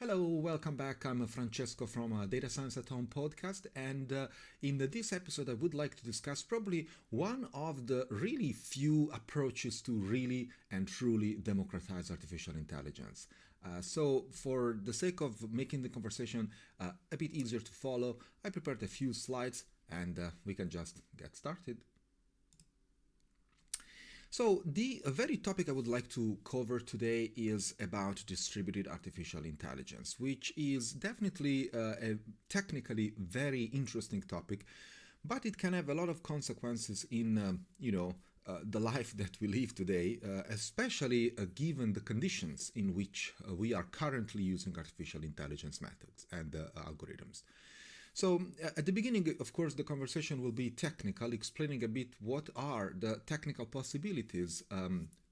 Hello, welcome back. I'm Francesco from Data Science at Home podcast, and in this episode, I would like to discuss probably one of the really few approaches to really and truly democratize artificial intelligence. So, for the sake of making the conversation a bit easier to follow, I prepared a few slides, and we can just get started. So, the very topic I would like to cover today is about distributed artificial intelligence, which is definitely a technically very interesting topic, but it can have a lot of consequences in, the life that we live today, especially given the conditions in which we are currently using artificial intelligence methods and algorithms. So, at the beginning, of course, the conversation will be technical, explaining a bit what are the technical possibilities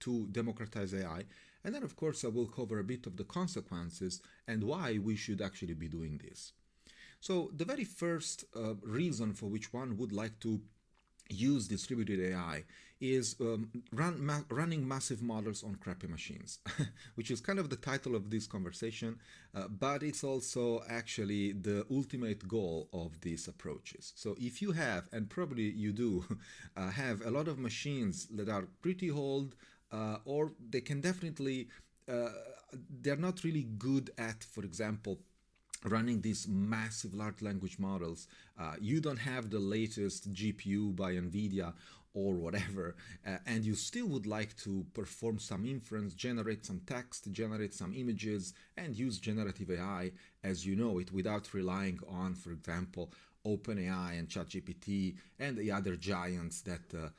to democratize AI. And then, of course, I will cover a bit of the consequences and why we should actually be doing this. So, the very first reason for which one would like to use distributed AI is running massive models on crappy machines, which is kind of the title of this conversation, but it's also actually the ultimate goal of these approaches. So if you have, and probably you do, have a lot of machines that are pretty old, or they can definitely, they're not really good at, for example, running these massive large language models, you don't have the latest GPU by NVIDIA or whatever, and you still would like to perform some inference, generate some text, generate some images, and use generative AI as you know it without relying on, for example, OpenAI and ChatGPT and the other giants that,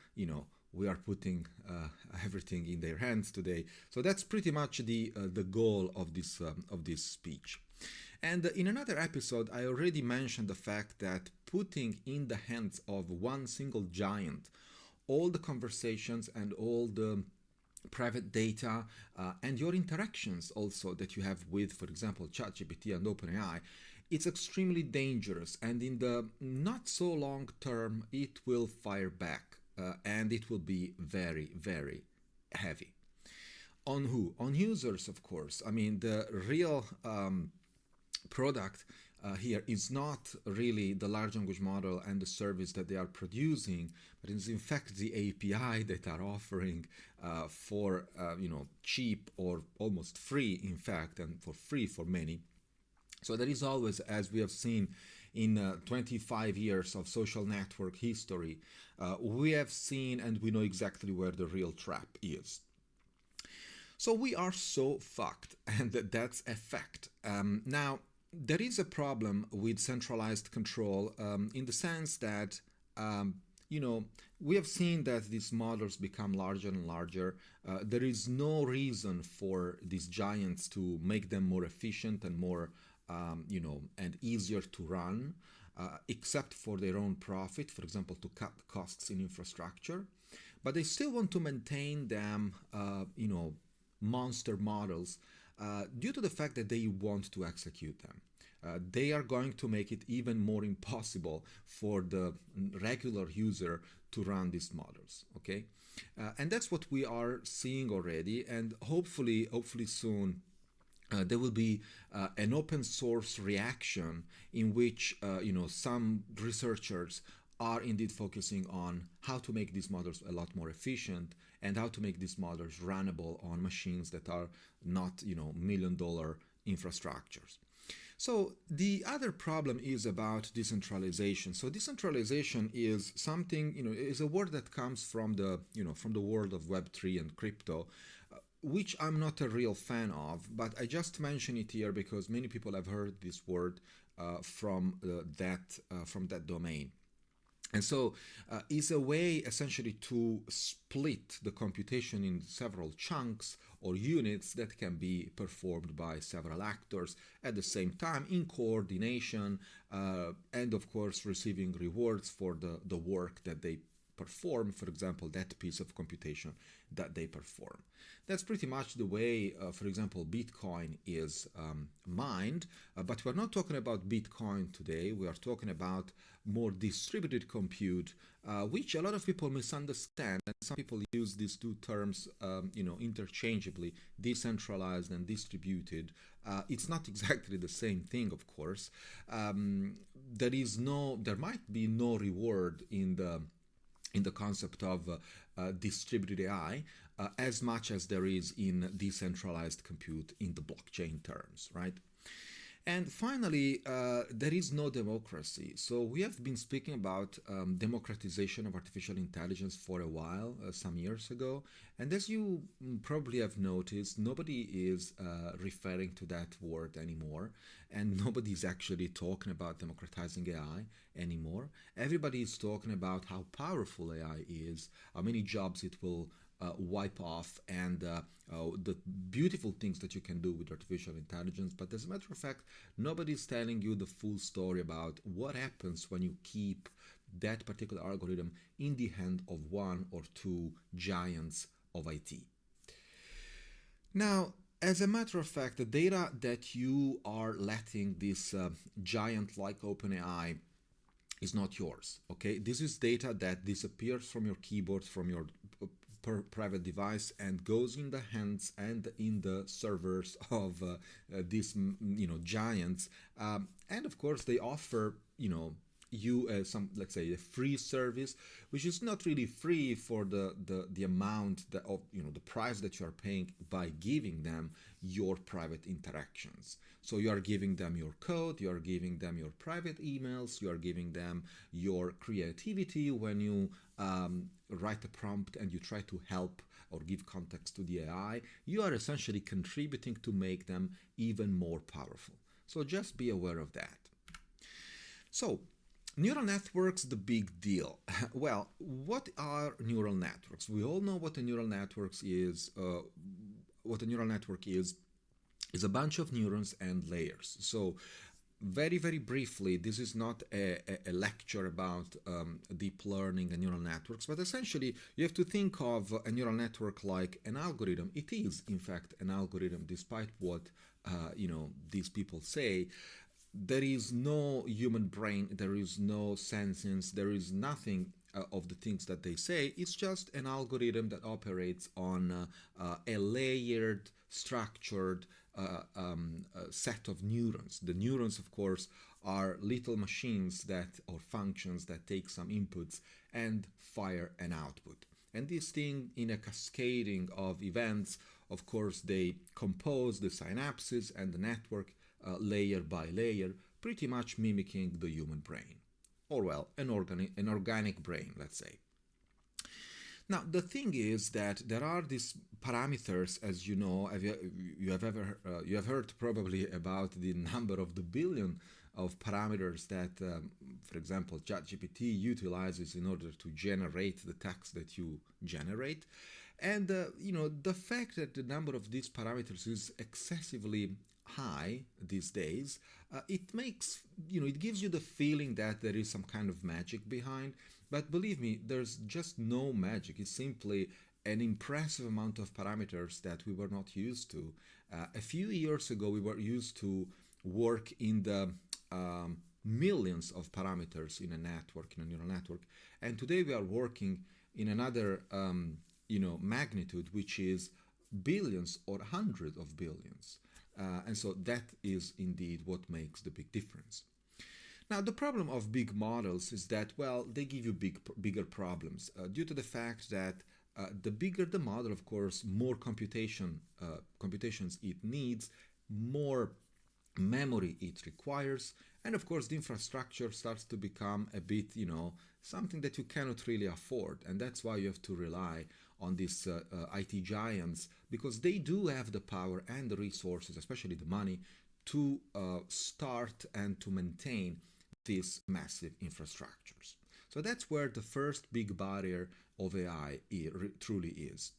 we are putting everything in their hands today. So that's pretty much the goal of this speech. And in another episode, I already mentioned the fact that putting in the hands of one single giant all the conversations and all the private data and your interactions also that you have with, for example, ChatGPT and OpenAI, it's extremely dangerous. And in the not so long term, it will fire back and it will be very, very heavy. On who? On users, of course. I mean, the real product here is not really the large language model and the service that they are producing, but it's in fact the API that are offering for cheap or almost free, in fact, and for free for many. So there is always, as we have seen in 25 years of social network history, we have seen and we know exactly where the real trap is. So we are so fucked, and that's a fact. Now, there is a problem with centralized control in the sense that, we have seen that these models become larger and larger. There is no reason for these giants to make them more efficient and more, and easier to run, except for their own profit, for example, to cut costs in infrastructure. But they still want to maintain them, monster models due to the fact that they want to execute them. They are going to make it even more impossible for the regular user to run these models. Okay, and that's what we are seeing already, and hopefully soon. There will be an open source reaction in which some researchers are indeed focusing on how to make these models a lot more efficient and how to make these models runnable on machines that are not, $1 million infrastructures. So the other problem is about decentralization. So decentralization is something, is a word that comes from the world of Web3 and crypto, which I'm not a real fan of, but I just mention it here because many people have heard this word from that domain. And so is a way essentially to split the computation in several chunks or units that can be performed by several actors at the same time in coordination and of course receiving rewards for the work that they perform, for example, that piece of computation that they perform. That's pretty much the way, for example, Bitcoin is mined, but we're not talking about Bitcoin today. We are talking about more distributed compute, which a lot of people misunderstand, and some people use these two terms, interchangeably, decentralized and distributed. It's not exactly the same thing, of course. There might be no reward in the concept of distributed AI as much as there is in decentralized compute in the blockchain terms, right? And finally, there is no democracy. So we have been speaking about democratization of artificial intelligence for a while, some years ago. And as you probably have noticed, nobody is referring to that word anymore. And nobody is actually talking about democratizing AI anymore. Everybody is talking about how powerful AI is, how many jobs it will wipe off, and the beautiful things that you can do with artificial intelligence. But as a matter of fact, nobody's telling you the full story about what happens when you keep that particular algorithm in the hand of one or two giants of IT. Now, as a matter of fact, the data that you are letting this giant like OpenAI is not yours, okay? This is data that disappears from your keyboard, from your private device, and goes in the hands and in the servers of these giants, and of course they offer you some, let's say, a free service, which is not really free for the amount of the price that you are paying by giving them your private interactions. So you are giving them your code, you are giving them your private emails, you are giving them your creativity when you write a prompt and you try to help or give context to the AI. You are essentially contributing to make them even more powerful. So just be aware of that. So, neural networks, the big deal. Well, what are neural networks? We all know what a neural network is. What a neural network is a bunch of neurons and layers. So, very, very briefly, this is not a lecture about deep learning and neural networks, but essentially you have to think of a neural network like an algorithm. It is, in fact, an algorithm, despite what these people say. There is no human brain, there is no sentience, there is nothing of the things that they say. It's just an algorithm that operates on a layered, structured set of neurons. The neurons, of course, are little machines or functions that take some inputs and fire an output. And this thing, in a cascading of events, of course, they compose the synapses and the network layer by layer, pretty much mimicking the human brain, or well, an organic brain, let's say. Now, the thing is that there are these parameters, as you know. You have heard probably about the number of the billion of parameters that, for example, ChatGPT utilizes in order to generate the text that you generate. And the fact that the number of these parameters is excessively high these days, it gives you the feeling that there is some kind of magic behind. But believe me, there's just no magic. It's simply an impressive amount of parameters that we were not used to. A few years ago, we were used to work in the millions of parameters in a neural network, and today we are working in another magnitude, which is billions or hundreds of billions. And so that is indeed what makes the big difference. Now, the problem of big models is that, well, they give you bigger problems due to the fact that the bigger the model, of course, more computations it needs, more memory it requires, and of course the infrastructure starts to become a bit, something that you cannot really afford. And that's why you have to rely on these IT giants, because they do have the power and the resources, especially the money, to start and to maintain these massive infrastructures. So that's where the first big barrier of AI truly is.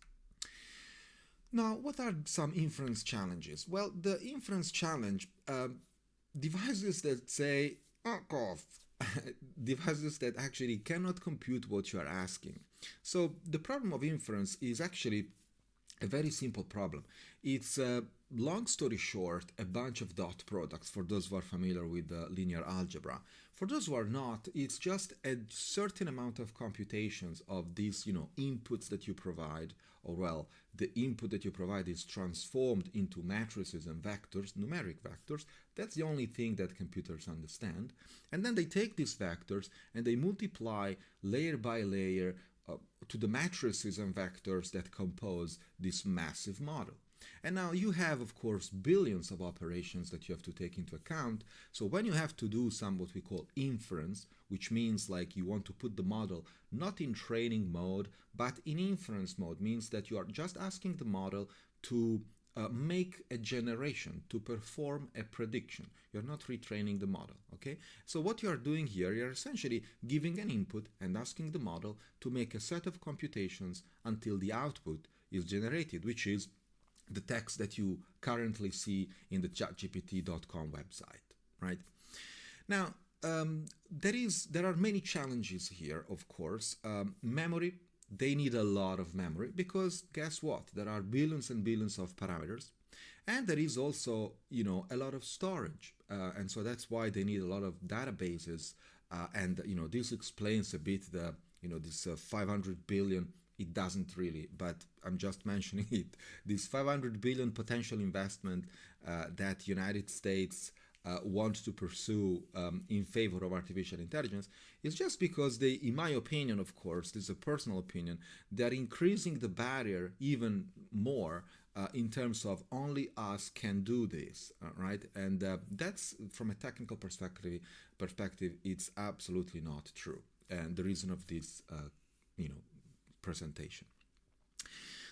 Now, what are some inference challenges? Well, the inference challenge, devices that say, "Fuck off, devices that actually cannot compute what you are asking. So the problem of inference is actually a very simple problem. It's long story short, a bunch of dot products for those who are familiar with linear algebra. For those who are not, it's just a certain amount of computations of these, inputs that you provide, or well, the input that you provide is transformed into matrices and vectors, numeric vectors. That's the only thing that computers understand. And then they take these vectors and they multiply layer by layer to the matrices and vectors that compose this massive model. And now you have, of course, billions of operations that you have to take into account. So when you have to do some what we call inference, which means like you want to put the model not in training mode, but in inference mode, means that you are just asking the model to make a generation, to perform a prediction. You're not retraining the model, okay? So what you are doing here, you're essentially giving an input and asking the model to make a set of computations until the output is generated, which is the text that you currently see in the chatgpt.com website, right? Now, there are many challenges here, of course. Memory, they need a lot of memory because guess what? There are billions and billions of parameters, and there is also, a lot of storage, and so that's why they need a lot of databases. And this explains a bit the this 500 billion. It doesn't really, but I'm just mentioning it. This 500 billion potential investment that United States want to pursue in favor of artificial intelligence is just because they, in my opinion, of course, this is a personal opinion, they're increasing the barrier even more in terms of only us can do this, right? And that's, from a technical perspective, it's absolutely not true. And the reason of this, presentation.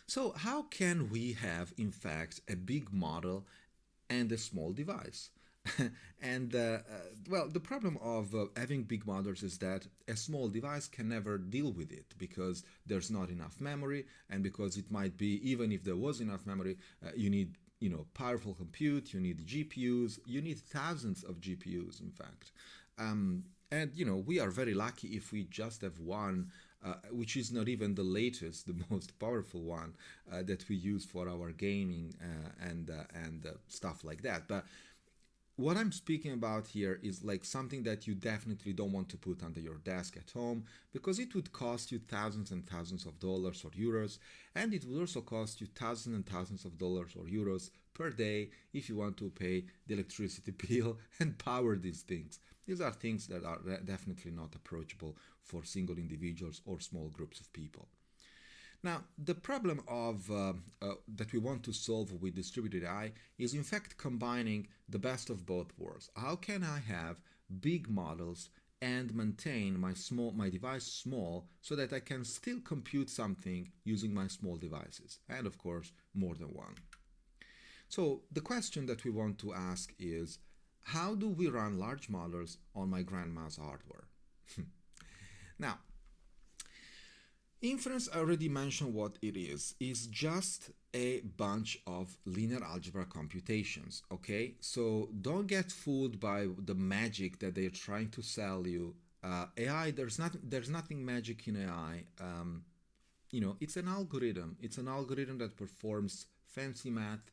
So how can we have, in fact, a big model and a small device? And well, the problem of having big models is that a small device can never deal with it because there's not enough memory, and because it might be, even if there was enough memory, you need powerful compute, you need GPUs, you need thousands of GPUs, in fact. And we are very lucky if we just have one, which is not even the latest, the most powerful one that we use for our gaming and stuff like that. But what I'm speaking about here is like something that you definitely don't want to put under your desk at home, because it would cost you thousands and thousands of dollars or euros, and it would also cost you thousands and thousands of dollars or euros per day if you want to pay the electricity bill and power these things. These are things that are definitely not approachable for single individuals or small groups of people. Now, the problem of that we want to solve with distributed AI is in fact combining the best of both worlds. How can I have big models and maintain my device small so that I can still compute something using my small devices, and of course more than one? So the question that we want to ask is, how do we run large models on my grandma's hardware? Now, inference, I already mentioned what it is just a bunch of linear algebra computations, okay? So don't get fooled by the magic that they're trying to sell you. AI, there's nothing magic in AI. It's an algorithm. It's an algorithm that performs fancy math.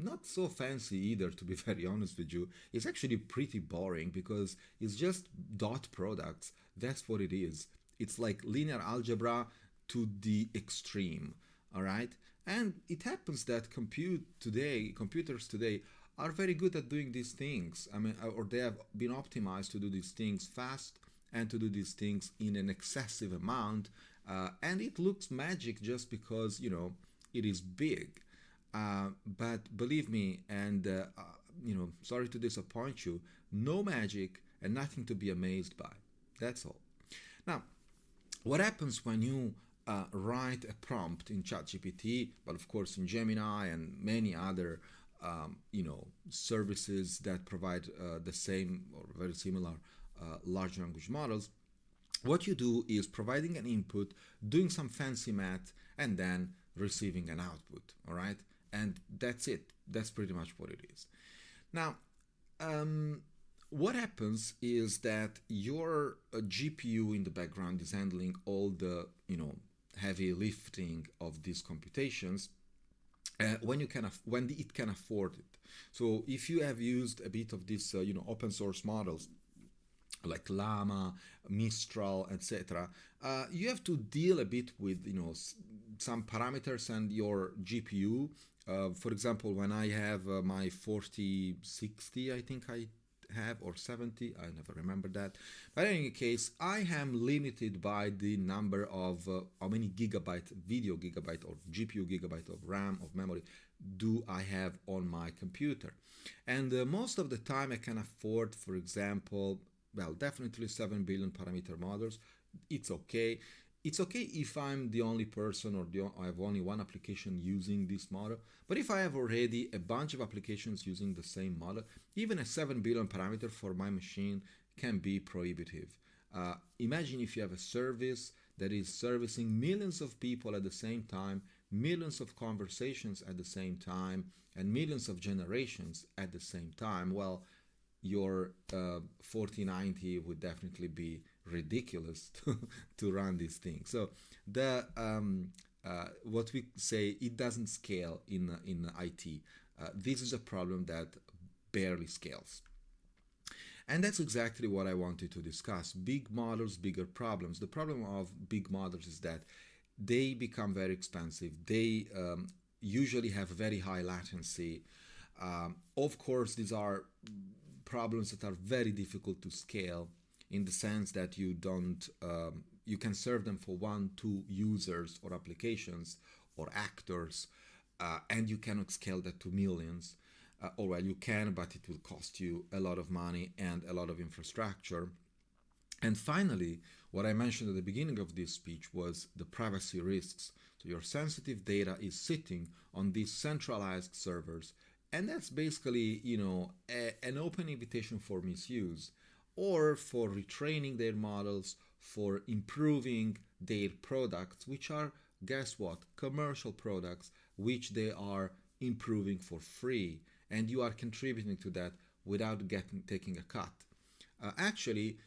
Not so fancy either, to be very honest with you. It's actually pretty boring because it's just dot products. That's what it is. It's like linear algebra to the extreme, all right? And it happens that computers today are very good at doing these things. I mean, or they have been optimized to do these things fast and to do these things in an excessive amount. And it looks magic just because, it is big. But believe me, and sorry to disappoint you, no magic and nothing to be amazed by. That's all. Now, what happens when you write a prompt in ChatGPT, but of course in Gemini and many other services that provide the same or very similar large language models? What you do is providing an input, doing some fancy math, and then receiving an output, all right? And that's it. That's pretty much what it is. Now, what happens is that your GPU in the background is handling all the heavy lifting of these computations when it can afford it. So if you have used a bit of this open source models like Llama, Mistral, etc., you have to deal a bit with some parameters and your GPU. For example, when I have my 4060, I think I have, or 70, I never remember that. But in any case, I am limited by the number of how many gigabyte video gigabyte or GPU gigabyte of RAM of memory do I have on my computer. And most of the time I can afford, for example, well, definitely 7 billion parameter models. It's okay. It's okay if I'm the only person or I have only one application using this model. But if I have already a bunch of applications using the same model, even a 7 billion parameter for my machine can be prohibitive. Imagine if you have a service that is servicing millions of people at the same time, millions of conversations at the same time, and millions of generations at the same time. Well, your 4090 would definitely be ridiculous to run these things. So the what we say, it doesn't scale in IT. This is a problem that barely scales. And that's exactly what I wanted to discuss. Big models, bigger problems. The problem of big models is that they become very expensive. They usually have very high latency. Of course, these are problems that are very difficult to scale, in the sense that you can serve them for 1-2 users or applications or actors, and you cannot scale that to millions. Or well, you can, but it will cost you a lot of money and a lot of infrastructure. And finally, what I mentioned at the beginning of this speech was the privacy risks. So your sensitive data is sitting on these centralized servers, and that's basically an open invitation for misuse, or for retraining their models, for improving their products, which are, guess what, commercial products, which they are improving for free, and you are contributing to that without taking a cut. Actually,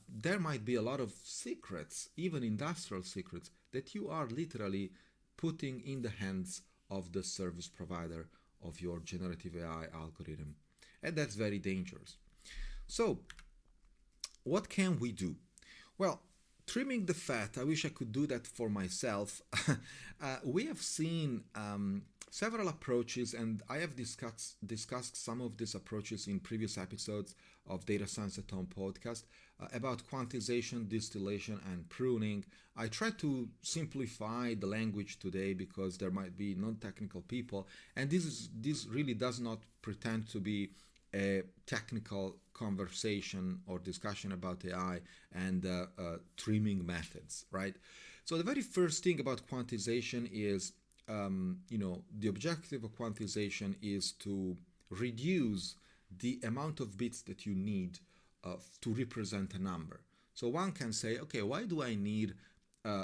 there might be a lot of secrets, even industrial secrets, that you are literally putting in the hands of the service provider of your generative AI algorithm. And that's very dangerous. So, what can we do? Well, trimming the fat, I wish I could do that for myself. We have seen several approaches, and I have discussed some of these approaches in previous episodes of Data Science at Home podcast about quantization, distillation, and pruning. I try to simplify the language today because there might be non-technical people, and this really does not pretend to be a technical conversation or discussion about AI and trimming methods, right? So the very first thing about quantization is, the objective of quantization is to reduce the amount of bits that you need to represent a number. So one can say, okay, why do I need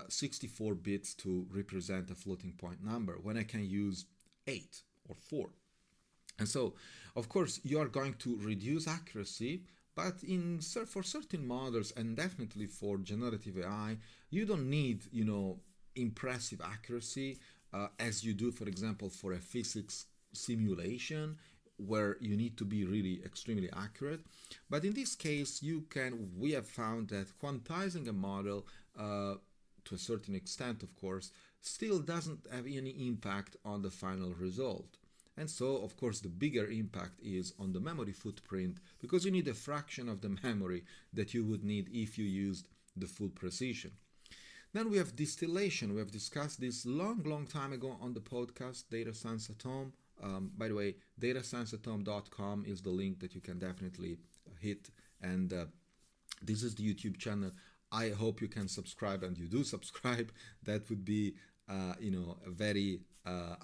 64 bits to represent a floating point number when I can use 8 or 4? And so, of course, you are going to reduce accuracy, but for certain models, and definitely for generative AI, you don't need, impressive accuracy as you do, for example, for a physics simulation, where you need to be really extremely accurate. But in this case, we have found that quantizing a model, to a certain extent, of course, still doesn't have any impact on the final result. And so, of course, the bigger impact is on the memory footprint, because you need a fraction of the memory that you would need if you used the full precision. Then we have distillation. We have discussed this long time ago on the podcast, Data Science at Home. By the way, datascienceathome.com is the link that you can definitely hit. And this is the YouTube channel. I hope you can subscribe, and you do subscribe. That would be, I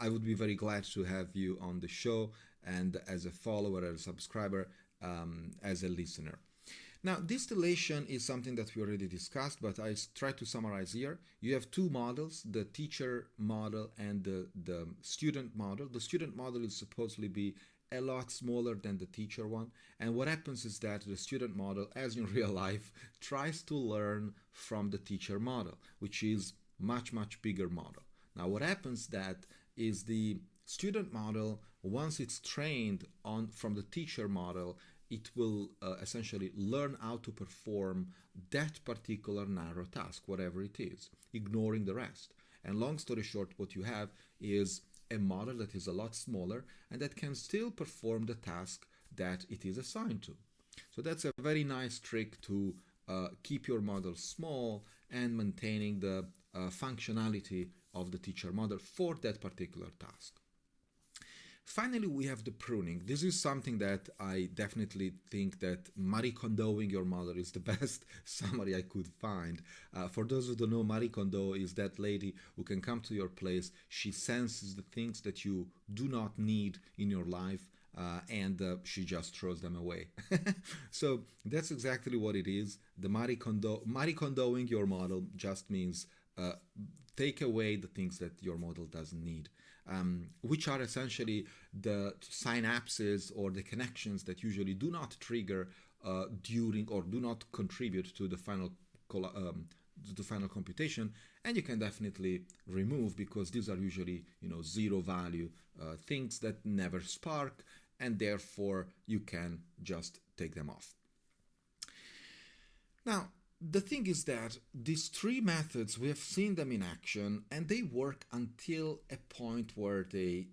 would be very glad to have you on the show, and as a follower, as a subscriber, as a listener. Now, distillation is something that we already discussed, but I try to summarize here. You have two models, the teacher model and the student model. The student model is supposedly be a lot smaller than the teacher one. And what happens is that the student model, as in real life, tries to learn from the teacher model, which is much bigger model. Now what happens that is the student model, once it's trained on from the teacher model, it will essentially learn how to perform that particular narrow task, whatever it is, ignoring the rest. And long story short, what you have is a model that is a lot smaller and that can still perform the task that it is assigned to. So that's a very nice trick to keep your model small and maintaining the functionality of the teacher model for that particular task. Finally, we have the pruning. This is something that I definitely think that Marie Kondoing your model is the best summary I could find. For those who don't know, Marie Kondo is that lady who can come to your place. She senses the things that you do not need in your life, and she just throws them away. So that's exactly what it is. The Marie Kondoing your model just means take away the things that your model doesn't need, which are essentially the synapses or the connections that usually do not trigger during or do not contribute to the final computation, and you can definitely remove, because these are usually zero value things that never spark, and therefore you can just take them off. Now, the thing is that these three methods, we have seen them in action, and they work until a point where they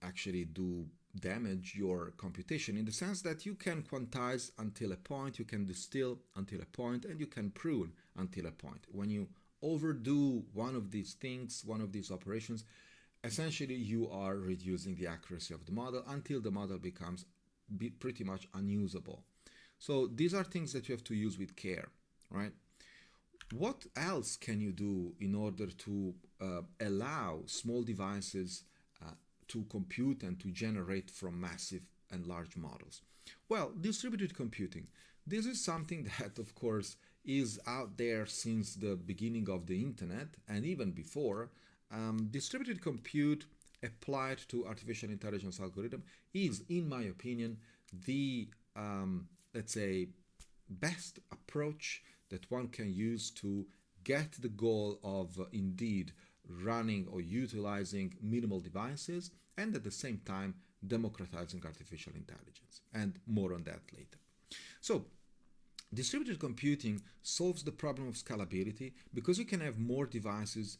actually do damage your computation, in the sense that you can quantize until a point, you can distill until a point, and you can prune until a point. When you overdo one of these things, one of these operations, essentially you are reducing the accuracy of the model until the model becomes pretty much unusable. So these are things that you have to use with care. Right? What else can you do in order to allow small devices to compute and to generate from massive and large models? Well, distributed computing. This is something that, of course, is out there since the beginning of the internet and even before. Distributed compute applied to artificial intelligence algorithm is, in my opinion, the, let's say, best approach that one can use to get the goal of indeed running or utilizing minimal devices, and at the same time democratizing artificial intelligence. And more on that later. So distributed computing solves the problem of scalability, because you can have more devices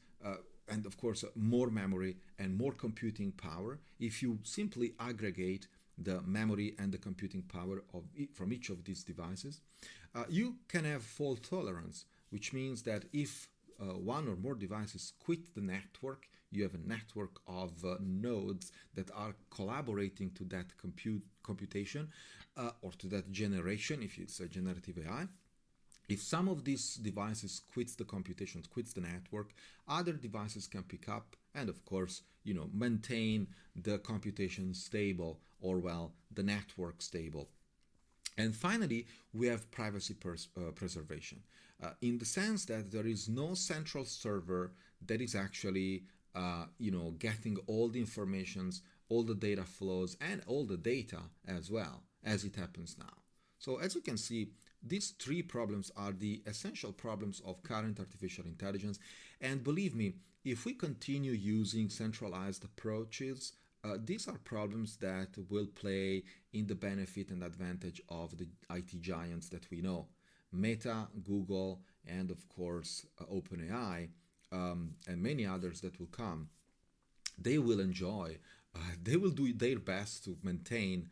and of course more memory and more computing power if you simply aggregate the memory and the computing power from each of these devices. You can have fault tolerance, which means that if one or more devices quit the network, you have a network of nodes that are collaborating to that computation or to that generation, if it's a generative AI. If some of these devices quits the computation, quits the network, other devices can pick up and of course, maintain the computation stable, or well, the network stable. And finally, we have privacy preservation, in the sense that there is no central server that is actually, getting all the informations, all the data flows, and all the data as well, as it happens now. So as you can see, these three problems are the essential problems of current artificial intelligence. And believe me, if we continue using centralized approaches, these are problems that will play in the benefit and advantage of the IT giants that we know. Meta, Google, and of course OpenAI, and many others that will come. They will enjoy, they will do their best to maintain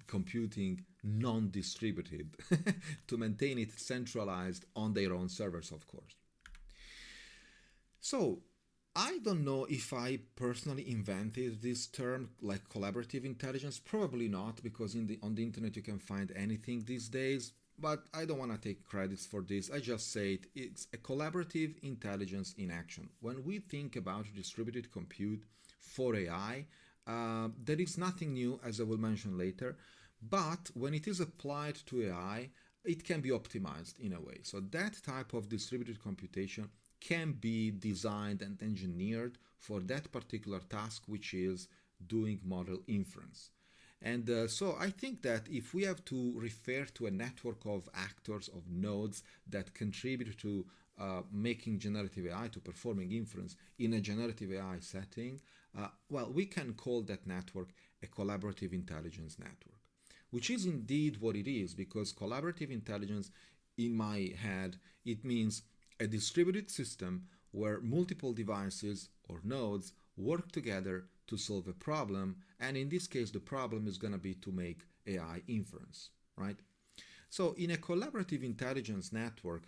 computing non-distributed, to maintain it centralized on their own servers, of course. So, I don't know if I personally invented this term, like collaborative intelligence. Probably not, because on the internet you can find anything these days. But I don't want to take credits for this. I just say it's a collaborative intelligence in action. When we think about distributed compute for AI, there is nothing new, as I will mention later. But when it is applied to AI, it can be optimized in a way. So that type of distributed computation can be designed and engineered for that particular task, which is doing model inference. And so I think that if we have to refer to a network of actors, of nodes that contribute to making generative AI, to performing inference in a generative AI setting, well, we can call that network a collaborative intelligence network, which is indeed what it is, because collaborative intelligence, in my head, it means a distributed system where multiple devices or nodes work together to solve a problem, and in this case the problem is going to be to make AI inference, right? So in a collaborative intelligence network,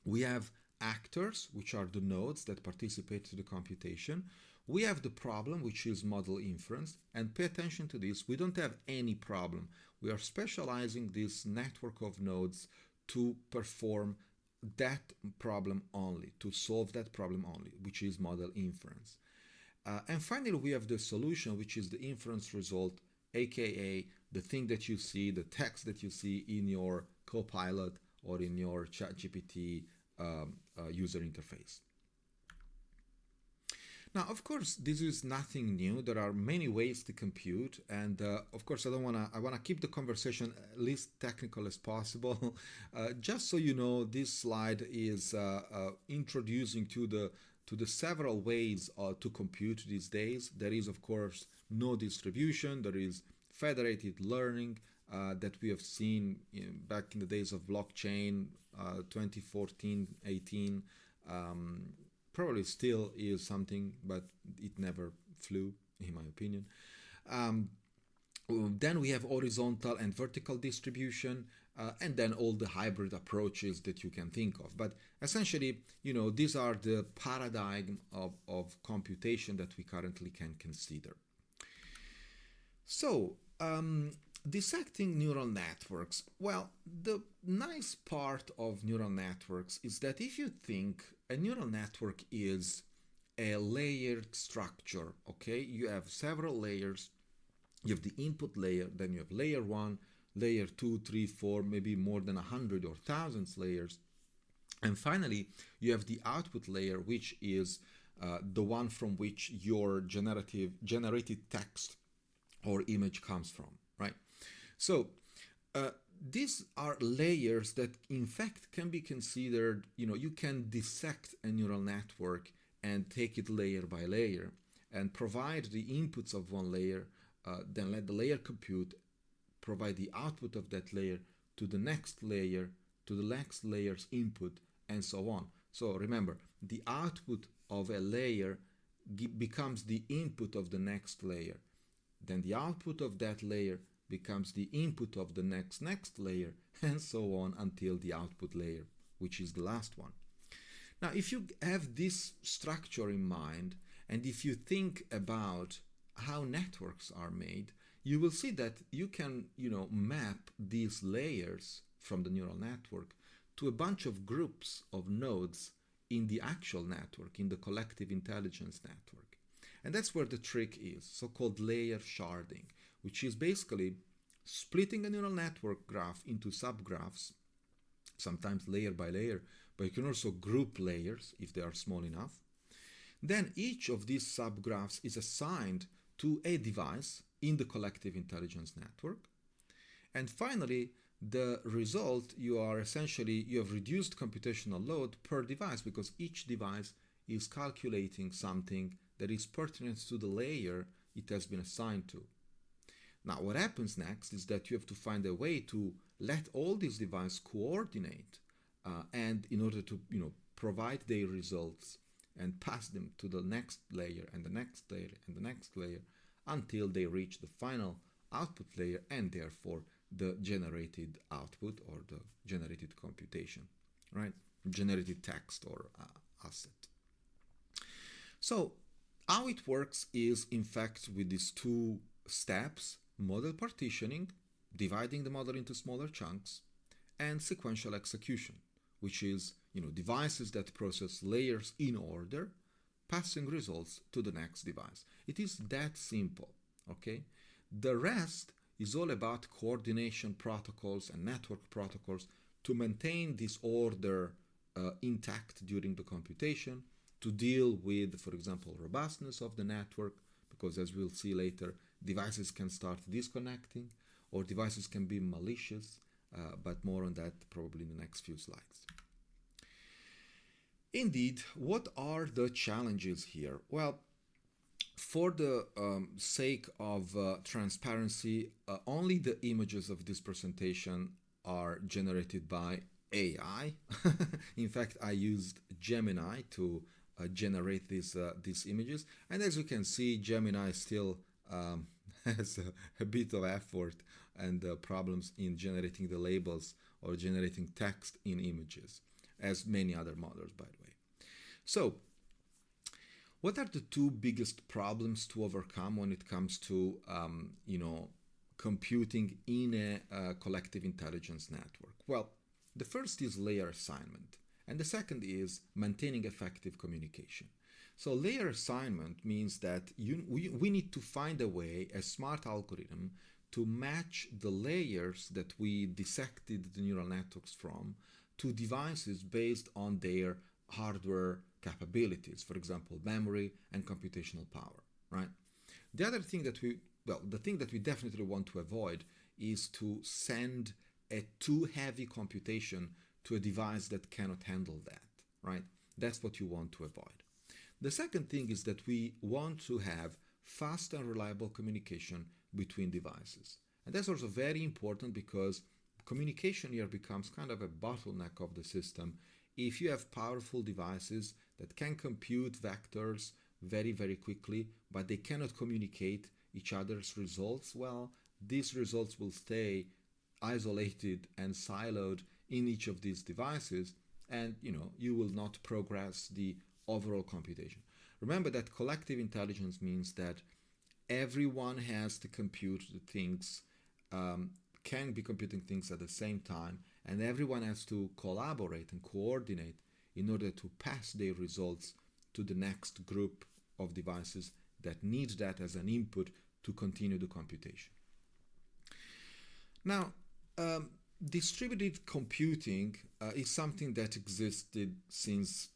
we have actors, which are the nodes that participate to the computation. We have the problem, which is model inference, and pay attention to this, we don't have any problem. We are specializing this network of nodes to perform that problem only, to solve that problem only, which is model inference. And finally, we have the solution, which is the inference result, aka the thing that you see, the text that you see in your Copilot or in your ChatGPT user interface. Now, of course, this is nothing new. There are many ways to compute, and of course, I want to keep the conversation least technical as possible. Just so you know, this slide is introducing to the several ways to compute these days. There is, of course, no distribution. There is federated learning that we have seen back in the days of blockchain, 2014, 18. Probably still is something, but it never flew, in my opinion. Then we have horizontal and vertical distribution, and then all the hybrid approaches that you can think of. But essentially, these are the paradigm of computation that we currently can consider. So, dissecting neural networks. Well, the nice part of neural networks is that if you think a neural network is a layered structure, okay? You have several layers. You have the input layer, then you have layer 1, layer 2, 3, 4, maybe more than 100 or thousands layers. And finally, you have the output layer, which is the one from which your generated text or image comes from, right? So these are layers that in fact can be considered, you can dissect a neural network and take it layer by layer and provide the inputs of one layer, then let the layer compute, provide the output of that layer to the next layer, to the next layer's input, and so on. So remember, the output of a layer becomes the input of the next layer. Then the output of that layer becomes the input of the next layer, and so on until the output layer, which is the last one. Now, if you have this structure in mind, and if you think about how networks are made, you will see that you can, map these layers from the neural network to a bunch of groups of nodes in the actual network, in the collective intelligence network. And that's where the trick is, so-called layer sharding, which is basically splitting a neural network graph into subgraphs, sometimes layer by layer, but you can also group layers if they are small enough. Then each of these subgraphs is assigned to a device in the collective intelligence network. And finally, the result, you have reduced computational load per device because each device is calculating something that is pertinent to the layer it has been assigned to. Now, what happens next is that you have to find a way to let all these devices coordinate and in order to provide their results and pass them to the next layer and the next layer and the next layer until they reach the final output layer and therefore the generated output or the generated computation, right? Generated text or asset. So how it works is, in fact, with these two steps: model partitioning, dividing the model into smaller chunks, and sequential execution, which is devices that process layers in order, passing results to the next device. It is that simple, okay? The rest is all about coordination protocols and network protocols to maintain this order intact during the computation, to deal with, for example, robustness of the network, because as we'll see later, devices can start disconnecting, or devices can be malicious, but more on that probably in the next few slides. Indeed, what are the challenges here? Well, for the sake of transparency, only the images of this presentation are generated by AI. In fact, I used Gemini to generate these images, and as you can see, Gemini still has a bit of effort and problems in generating the labels or generating text in images, as many other models, by the way. So, what are the two biggest problems to overcome when it comes to, computing in a collective intelligence network? Well, the first is layer assignment, and the second is maintaining effective communication. So layer assignment means that we need to find a way, a smart algorithm, to match the layers that we dissected the neural networks from to devices based on their hardware capabilities, for example, memory and computational power, right? The other thing that the thing that we definitely want to avoid is to send a too heavy computation to a device that cannot handle that, right? That's what you want to avoid. The second thing is that we want to have fast and reliable communication between devices. And that's also very important because communication here becomes kind of a bottleneck of the system. If you have powerful devices that can compute vectors very, very quickly, but they cannot communicate each other's results, well, these results will stay isolated and siloed in each of these devices, and you will not progress the overall computation. Remember that collective intelligence means that everyone has to compute the things, can be computing things at the same time, and everyone has to collaborate and coordinate in order to pass their results to the next group of devices that need that as an input to continue the computation. Now, distributed computing is something that existed since,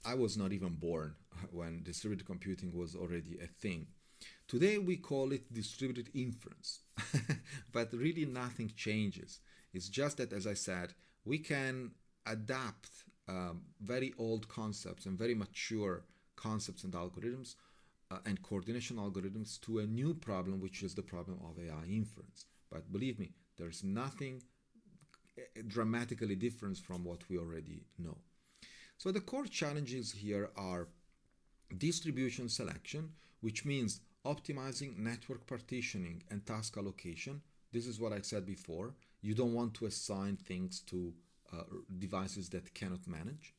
I was not even born when distributed computing was already a thing. Today we call it distributed inference, but really nothing changes. It's just that, as I said, we can adapt very old concepts and very mature concepts and algorithms and coordination algorithms to a new problem, which is the problem of AI inference. But believe me, there's nothing dramatically different from what we already know. So the core challenges here are distribution selection, which means optimizing network partitioning and task allocation. This is what I said before. You don't want to assign things to devices that cannot manage.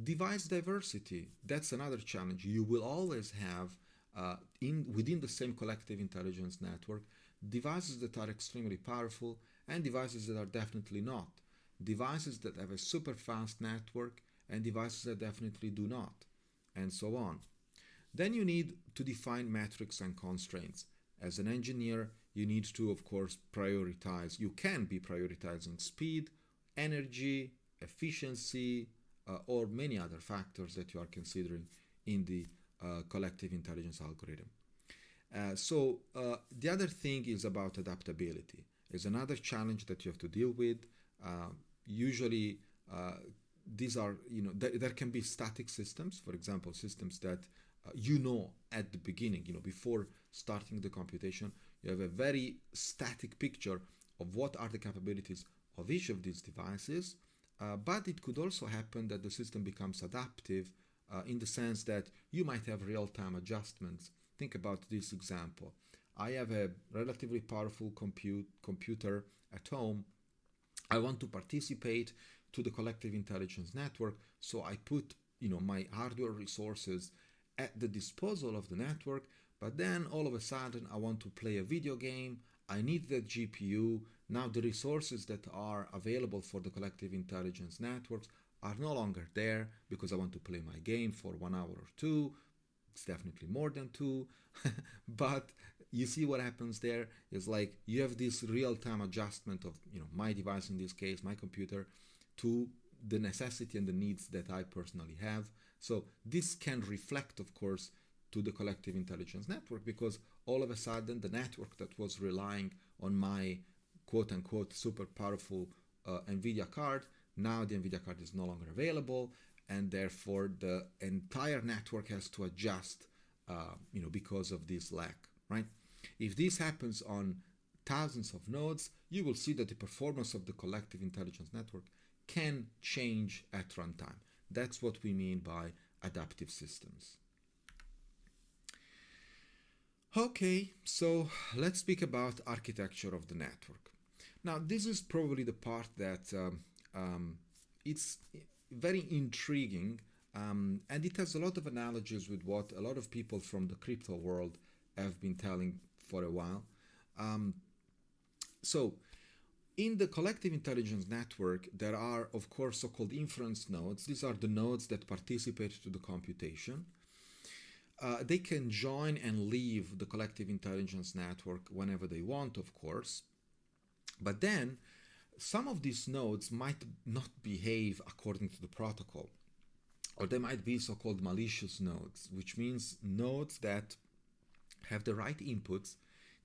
Device diversity, that's another challenge. You will always have within the same collective intelligence network devices that are extremely powerful and devices that are definitely not. Devices that have a super fast network and devices that definitely do not, and so on. Then you need to define metrics and constraints. As an engineer, you need to, of course, prioritize. You can be prioritizing speed, energy, efficiency, or many other factors that you are considering in the collective intelligence algorithm. So the other thing is about adaptability. It's another challenge that you have to deal with. Usually, these are, there can be static systems, for example, systems that at the beginning, before starting the computation, you have a very static picture of what are the capabilities of each of these devices. But it could also happen that the system becomes adaptive in the sense that you might have real-time adjustments. Think about this example. I have a relatively powerful computer at home. I want to participate to the collective intelligence network, so I put my hardware resources at the disposal of the network, but then all of a sudden I want to play a video game. I need the GPU. Now the resources that are available for the collective intelligence networks are no longer there because I want to play my game for 1 hour or 2. It's definitely more than 2. But you see what happens there is like you have this real-time adjustment of my device, in this case my computer, to the necessity and the needs that I personally have. So this can reflect, of course, to the collective intelligence network because all of a sudden the network that was relying on my quote-unquote super powerful NVIDIA card, now the NVIDIA card is no longer available, and therefore the entire network has to adjust because of this lag, right? If this happens on thousands of nodes, you will see that the performance of the collective intelligence network can change at runtime. That's what we mean by adaptive systems. Okay, so let's speak about architecture of the network. Now, this is probably the part that it's very intriguing, and it has a lot of analogies with what a lot of people from the crypto world have been telling for a while. So in the collective intelligence network, there are, of course, so-called inference nodes. These are the nodes that participate to the computation. They can join and leave the collective intelligence network whenever they want, of course. But then some of these nodes might not behave according to the protocol, or they might be so-called malicious nodes, which means nodes that have the right inputs,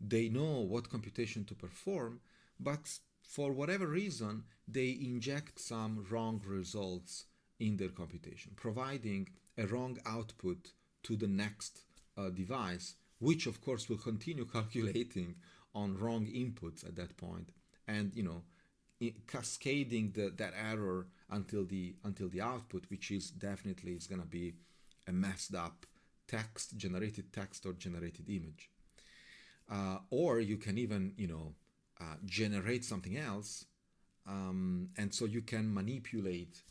they know what computation to perform, but for whatever reason, they inject some wrong results in their computation, providing a wrong output to the next device, which of course will continue calculating on wrong inputs at that point, and cascading that error until the output, which is definitely is going to be a messed up generated text or generated image. Or you can even generate something else, and so you can manipulate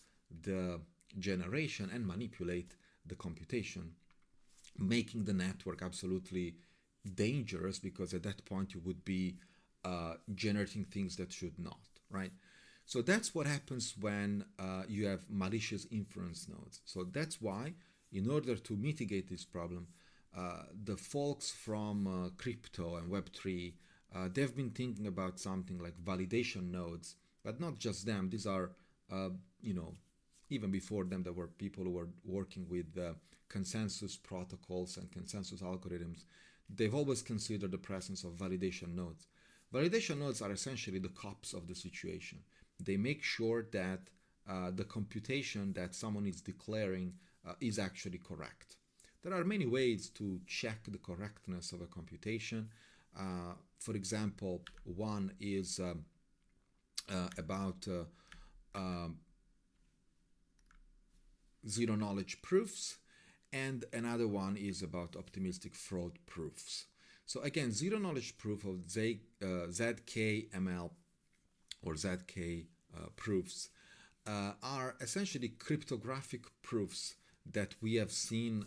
the generation and manipulate the computation, making the network absolutely dangerous, because at that point you would be generating things that should not, right? So that's what happens when you have malicious inference nodes. So that's why, in order to mitigate this problem, the folks from crypto and Web3, they've been thinking about something like validation nodes, but not just them. These are, even before them, there were people who were working with consensus protocols and consensus algorithms. They've always considered the presence of validation nodes. Validation nodes are essentially the cops of the situation. They make sure that the computation that someone is declaring is actually correct. There are many ways to check the correctness of a computation. For example, one is about zero-knowledge proofs, and another one is about optimistic fraud proofs. So again, zero-knowledge proof of ZK-ML or ZK proofs are essentially cryptographic proofs that we have seen.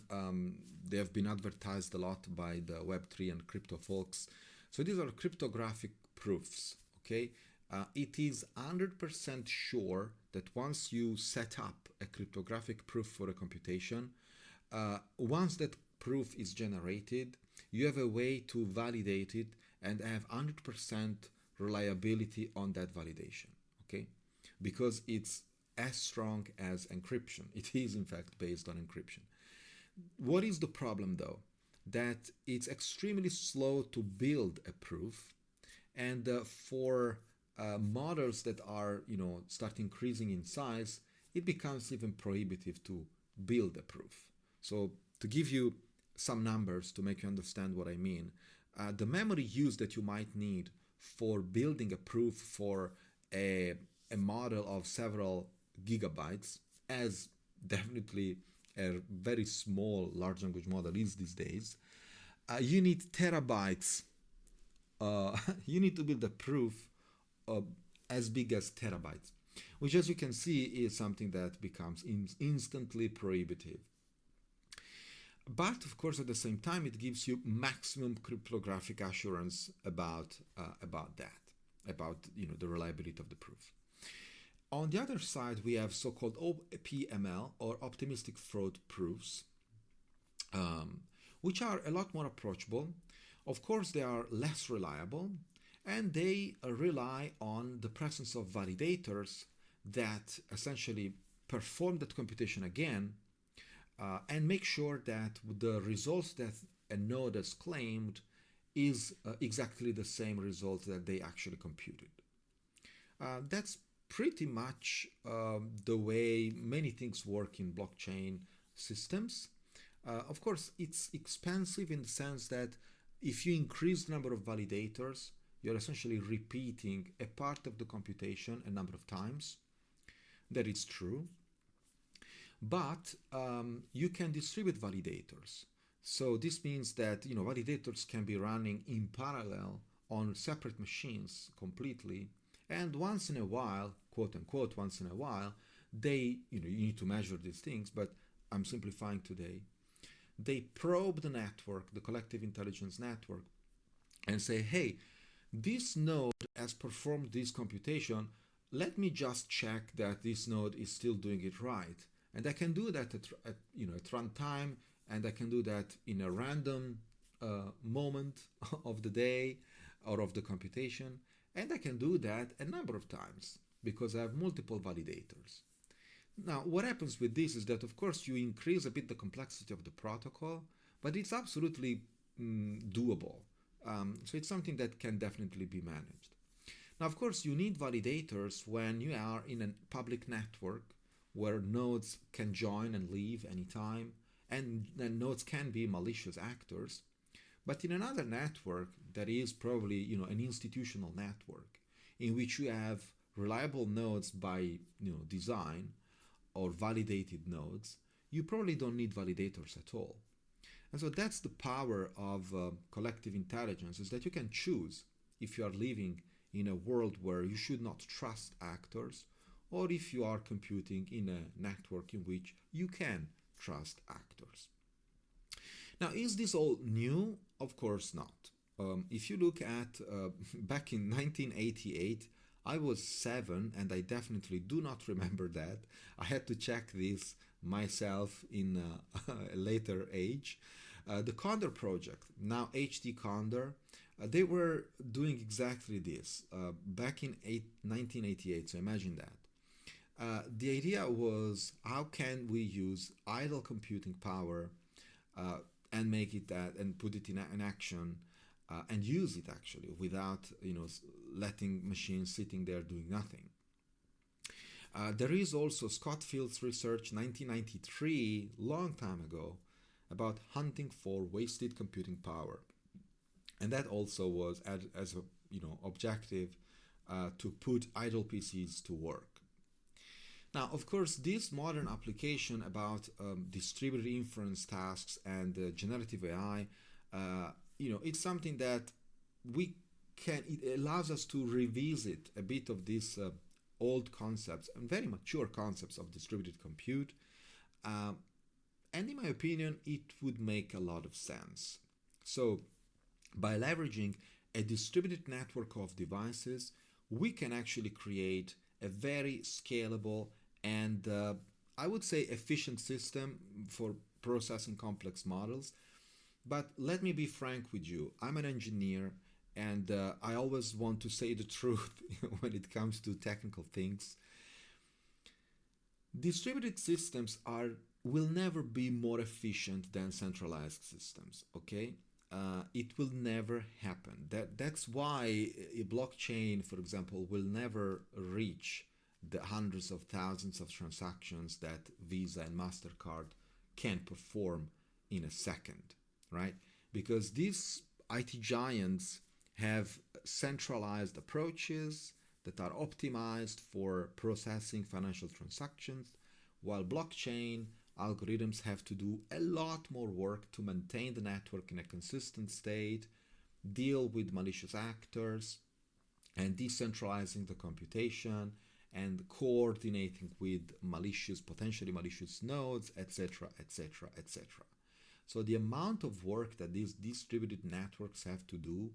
They have been advertised a lot by the Web3 and crypto folks. So these are cryptographic proofs, okay? It is 100% sure that once you set up a cryptographic proof for a computation, once that proof is generated, you have a way to validate it and have 100% reliability on that validation, okay? Because it's as strong as encryption. It is, in fact, based on encryption. What is the problem, though? That it's extremely slow to build a proof, and for models that are, start increasing in size, it becomes even prohibitive to build a proof. So to give you some numbers to make you understand what I mean, the memory use that you might need for building a proof for a model of several gigabytes, as definitely a very small large language model is these days, you need terabytes. You need to build a proof as big as terabytes, which, as you can see, is something that becomes instantly prohibitive. But of course, at the same time, it gives you maximum cryptographic assurance about the reliability of the proof. On the other side, we have so-called OPML, or optimistic fraud proofs, which are a lot more approachable. Of course, they are less reliable, and they rely on the presence of validators that essentially perform that computation again and make sure that the results that a node has claimed is exactly the same result that they actually computed. That's pretty much the way many things work in blockchain systems. Of course, it's expensive in the sense that if you increase the number of validators, you're essentially repeating a part of the computation a number of times. That is true. But you can distribute validators. So this means that validators can be running in parallel on separate machines completely, and once in a while, quote unquote, once in a while, they you need to measure these things, but I'm simplifying today. They probe the network, the collective intelligence network, and say, hey, this node has performed this computation. Let me just check that this node is still doing it right. And I can do that at runtime, and I can do that in a random moment of the day or of the computation, and I can do that a number of times because I have multiple validators. Now, what happens with this is that, of course, you increase a bit the complexity of the protocol, but it's absolutely doable. So it's something that can definitely be managed. Now, of course, you need validators when you are in a public network where nodes can join and leave anytime, and then nodes can be malicious actors. But in another network that is probably an institutional network in which you have reliable nodes by design or validated nodes, you probably don't need validators at all. And so that's the power of collective intelligence, is that you can choose if you are living in a world where you should not trust actors, or if you are computing in a network in which you can trust actors. Now, is this all new? Of course not. If you look at back in 1988, I was 7, and I definitely do not remember that. I had to check this myself in a later age. The Condor project, now HD Condor, they were doing exactly this back in 1988, so imagine that. The idea was, how can we use idle computing power and make it that and put it in action and use it actually without letting machines sitting there doing nothing. There is also Scott Field's research 1993, long time ago, about hunting for wasted computing power, and that also was as a objective to put idle PCs to work. Now, of course, this modern application about distributed inference tasks and generative AI, it's something that it allows us to revisit a bit of these old concepts and very mature concepts of distributed compute. And in my opinion, it would make a lot of sense. So, by leveraging a distributed network of devices, we can actually create a very scalable and I would say efficient system for processing complex models. But let me be frank with you, I'm an engineer, and I always want to say the truth when it comes to technical things. Distributed systems will never be more efficient than centralized systems, okay? It will never happen. That's why a blockchain, for example, will never reach the hundreds of thousands of transactions that Visa and MasterCard can perform in a second, right? Because these IT giants have centralized approaches that are optimized for processing financial transactions, while blockchain algorithms have to do a lot more work to maintain the network in a consistent state, deal with malicious actors, and decentralizing the computation, and coordinating with potentially malicious nodes, etc., etc., etc. So the amount of work that these distributed networks have to do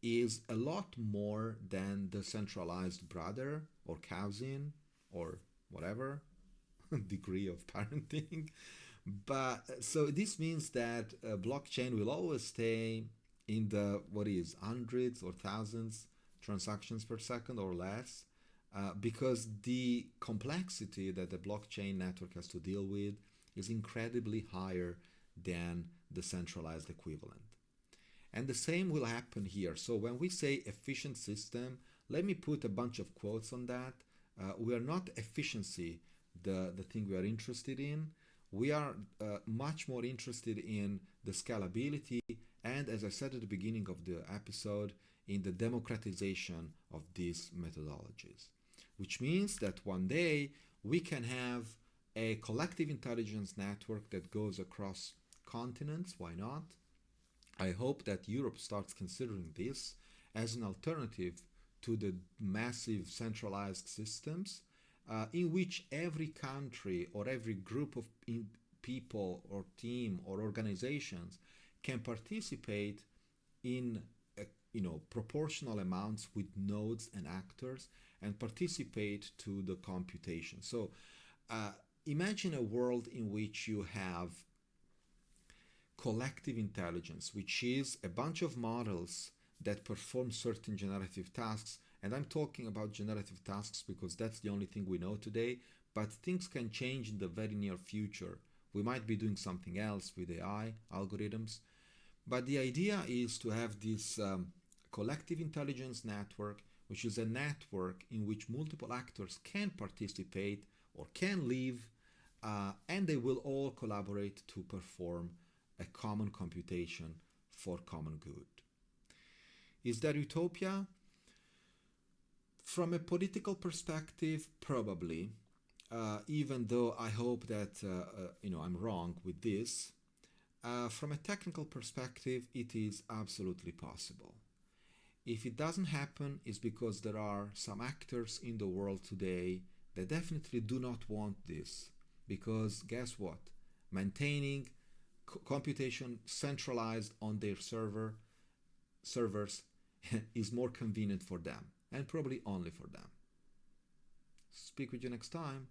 is a lot more than the centralized brother or cousin or whatever degree of parenting. But so this means that blockchain will always stay in the hundreds or thousands transactions per second or less, because the complexity that the blockchain network has to deal with is incredibly higher than the centralized equivalent. And the same will happen here. So when we say efficient system, let me put a bunch of quotes on that. We are not efficiency the thing we are interested in. We are much more interested in the scalability and, as I said at the beginning of the episode, in the democratization of these methodologies, which means that one day we can have a collective intelligence network that goes across continents. Why not? I hope that Europe starts considering this as an alternative to the massive centralized systems in which every country or every group of people or team or organizations can participate in proportional amounts with nodes and actors and participate to the computation. So imagine a world in which you have collective intelligence, which is a bunch of models that perform certain generative tasks. And I'm talking about generative tasks because that's the only thing we know today, but things can change in the very near future. We might be doing something else with AI algorithms. But the idea is to have this collective intelligence network, which is a network in which multiple actors can participate or can live, and they will all collaborate to perform a common computation for common good. Is that utopia? From a political perspective, probably, even though I hope that I'm wrong with this. From a technical perspective, it is absolutely possible. If it doesn't happen, it's because there are some actors in the world today that definitely do not want this. Because guess what? Maintaining computation centralized on their servers is more convenient for them, and probably only for them. Speak with you next time.